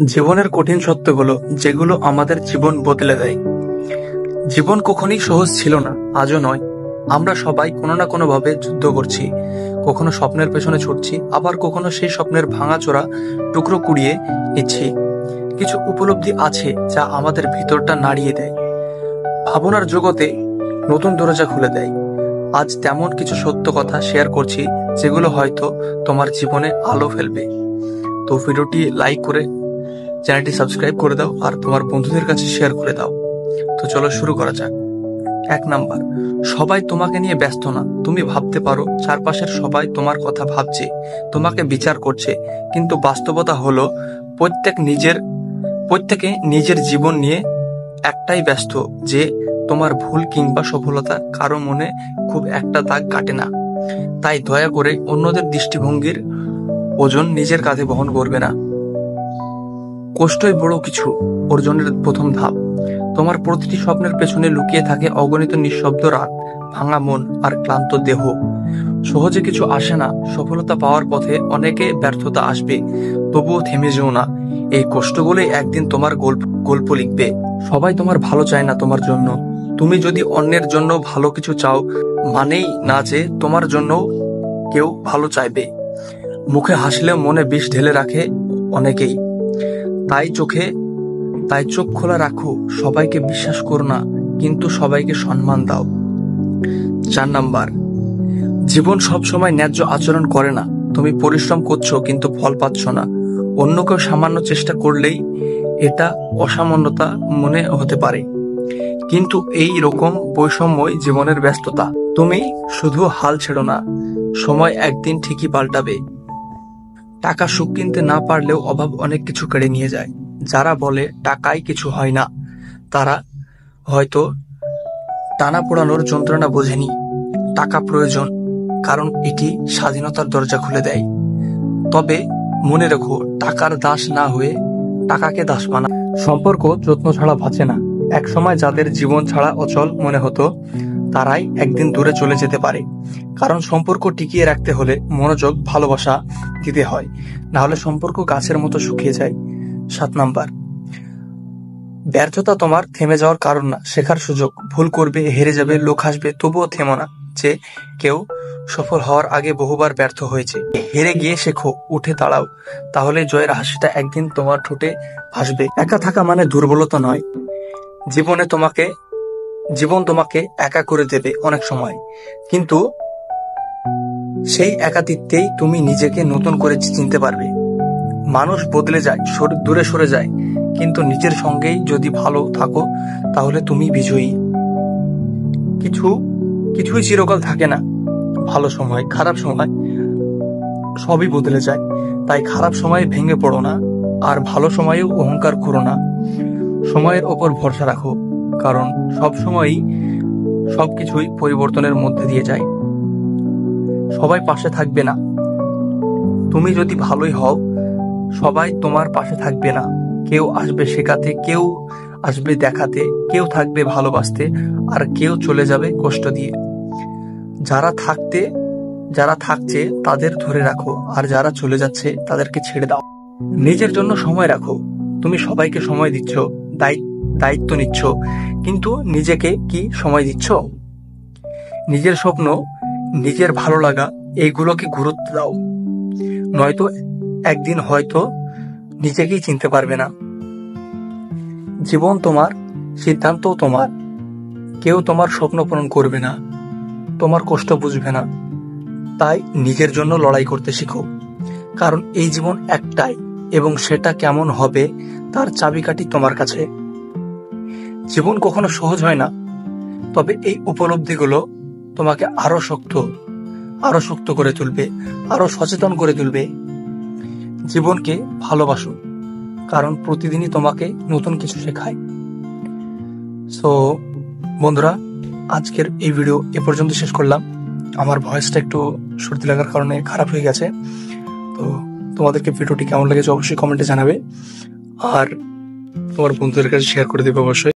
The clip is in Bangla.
জীবনের কঠিন সত্যগুলো যেগুলো আমাদের জীবন বদলে দেয়। জীবন কখনই সহজ ছিল না, আজও নয়। আমরা সবাই কোনো না কোনো ভাবে যুদ্ধ করছি, কখনো স্বপ্নের পেছনে ছুটছি, আবার কখনো সেই স্বপ্নের ভাঙাচোরা টুকরো কুড়িয়ে নিচ্ছি। কিছু উপলব্ধি আছে যা আমাদের ভিতরটা নাড়িয়ে দেয়, ভাবনার জগতে নতুন দরজা খুলে দেয়। আজ তেমন কিছু সত্য কথা শেয়ার করছি যেগুলো হয়তো তোমার জীবনে আলো ফেলবে। তো ভিডিওটি লাইক করে চ্যানেলটি সাবস্ক্রাইব করে দাও আর তোমার বন্ধুদের কাছে শেয়ার করে দাও। তো চলো শুরু করা যাক। 1 নাম্বার, সবাই তোমাকে নিয়ে ব্যস্ত না। তুমি ভাবতে পারো চারপাশের সবাই তোমার কথা ভাবছে, তোমাকে বিচার করছে, কিন্তু বাস্তবতা হলো প্রত্যেকে নিজের জীবন নিয়ে একটাই ব্যস্ত যে তোমার ভুল কিংবা সফলতা কারো মনে খুব একটা দাগ কাটে না। তাই দয়া করে অন্যদের দৃষ্টিভঙ্গির ওজন নিজের কাঁধে বহন করবে না। কষ্টই বড় কিছু অর্জনের প্রথম ধাপ। তোমার প্রতিটি স্বপ্নের পেছনে লুকিয়ে থাকে অগণিত নিঃশব্দ রাত, ভাঙা মন আর ক্লান্ত দেহ। সহজে কিছু আসে না। সফলতা পাওয়ার পথে অনেকে ব্যর্থতা আসবে, তবুও থেমে যেও না। এই কষ্টগুলোই একদিন তোমার গল্প লিখবে। সবাই তোমার ভালো চায় না তোমার জন্য। তুমি যদি অন্যের জন্য ভালো কিছু চাও, মানেই না যে তোমার জন্য কেউ ভালো চাইবে। মুখে হাসলেও মনে বিষ ঢেলে রাখে অনেকেই। তাই চোখ খোলা রাখো। সবাইকে বিশ্বাস করো না, কিন্তু সবাইকে সম্মান দাও। 4 নাম্বার, জীবন সবসময় ন্যায্য আচরণ করে না। তুমি পরিশ্রম করছো কিন্তু ফল পাচ্ছ না। অন্য কেউ সামান্য চেষ্টা করলেই এটা অসামান্যতা মনে হতে পারে, কিন্তু এই রকম বৈষম্যই জীবনের ব্যস্ততা। তুমি শুধু হাল ছেড়ো না, সময় একদিন ঠিকই পাল্টাবে। টাকা সুখ কিনতে না পারলেও অভাব অনেক কিছু কেড়ে নিয়ে যায়। যারা বলে টাকাই কিছু হয় না, তারা হয়তো টানা পোড়ানোর যন্ত্রণা বোঝেনি। টাকা প্রয়োজন, কারণ এটি স্বাধীনতার দরজা খুলে দেয়। তবে মনে রেখো, টাকার দাস না হয়ে টাকাকে দাস বানা। সম্পর্ক যত্ন ছাড়া বাঁচে না। একসময় যাদের জীবন ছাড়া অচল মনে হতো, তারাই একদিন দূরে চলে যেতে পারে। কারণ সম্পর্ক টিকিয়ে রাখতে হলে মনোযোগ, ভালোবাসা দিতে হয়, না হলে সম্পর্ক গাছের মতো শুকিয়ে যায়। 7 নাম্বার, ব্যর্থতা তোমার থেমে যাওয়ার কারণ না, শেখার সুযোগ। ভুল করবে, হেরে যাবে, লোক হাসবে, তবুও থেমো না। যে কেউ সফল হওয়ার আগে বহুবার ব্যর্থ হয়েছে। হেরে গিয়ে শেখো, উঠে দাঁড়াও, তাহলে জয়ের হাসিটা একদিন তোমার ঠোঁটে ভাসবে। একা থাকা মানে দুর্বলতা নয়। জীবন তোমাকে একা করে দেবে অনেক সময়, কিন্তু সেই একাকিত্বেই তুমি নিজেকে নতুন করে চিনতে পারবে। মানুষ বদলে যায়, দূরে সরে যায়, কিন্তু নিজের সঙ্গেই যদি ভালো থাকো, তাহলে তুমি বিজয়ী। কিছুই চিরকাল থাকে না। ভালো সময়, খারাপ সময় সবই বদলে যায়। তাই খারাপ সময়ে ভেঙে পড়ো না, আর ভালো সময়েও অহংকার করো না। সময়ের ওপর ভরসা রাখো, কারণ সবকিছুই পরিবর্তনের মধ্যে দিয়ে যায়। সবাই পাশে থাকবে না। তুমি যদি ভালোই হও, সবাই তোমার পাশে থাকবে না। কেউ আসবে শেখাতে, কেউ আসবে দেখাতে, কেউ থাকবে ভালোবাসতে, আর কেউ চলে যাবে কষ্ট দিয়ে। যারা থাকছে তাদের ধরে রাখো, আর যারা চলে যাচ্ছে তাদেরকে ছেড়ে দাও। নিজের জন্য সময় রাখো। তুমি সবাইকে সময় দিচ্ছ, দায়িত্ব নিচ্ছ, কিন্তু নিজেকে কি সময় দিচ্ছ? নিজের স্বপ্ন, নিজের ভালো লাগা, এইগুলোকে গুরুত্ব দাও। নয়তো একদিন হয়তো নিজেকেই চিনতে পারবে না। জীবন তোমার, সিদ্ধান্তও তোমার। কেউ তোমার স্বপ্ন পূরণ করবে না, তোমার কষ্ট বুঝবে না। তাই নিজের জন্য লড়াই করতে শিখো, কারণ এই জীবন একটাই, এবং সেটা কেমন হবে তার চাবিকাঠি তোমার কাছে। জীবন কখনো সহজ হয় না, তবে এই উপলব্ধিগুলো তোমাকে আরো শক্ত করে তুলবে, আরো সচেতন করে তুলবে। জীবনকে ভালোবাসো, কারণ প্রতিদিনই তোমাকে নতুন কিছু শেখায়। সো বন্ধুরা, আজকের এই ভিডিও এ পর্যন্ত শেষ করলাম। আমার ভয়েসটা একটু সর্দি লাগার কারণে খারাপ হয়ে গেছে। তো তোমাদেরকে ভিডিওটি কেমন লেগেছে অবশ্যই কমেন্টে জানাবে, আর তোমার বন্ধুদের কাছে শেয়ার করে দেবে অবশ্যই।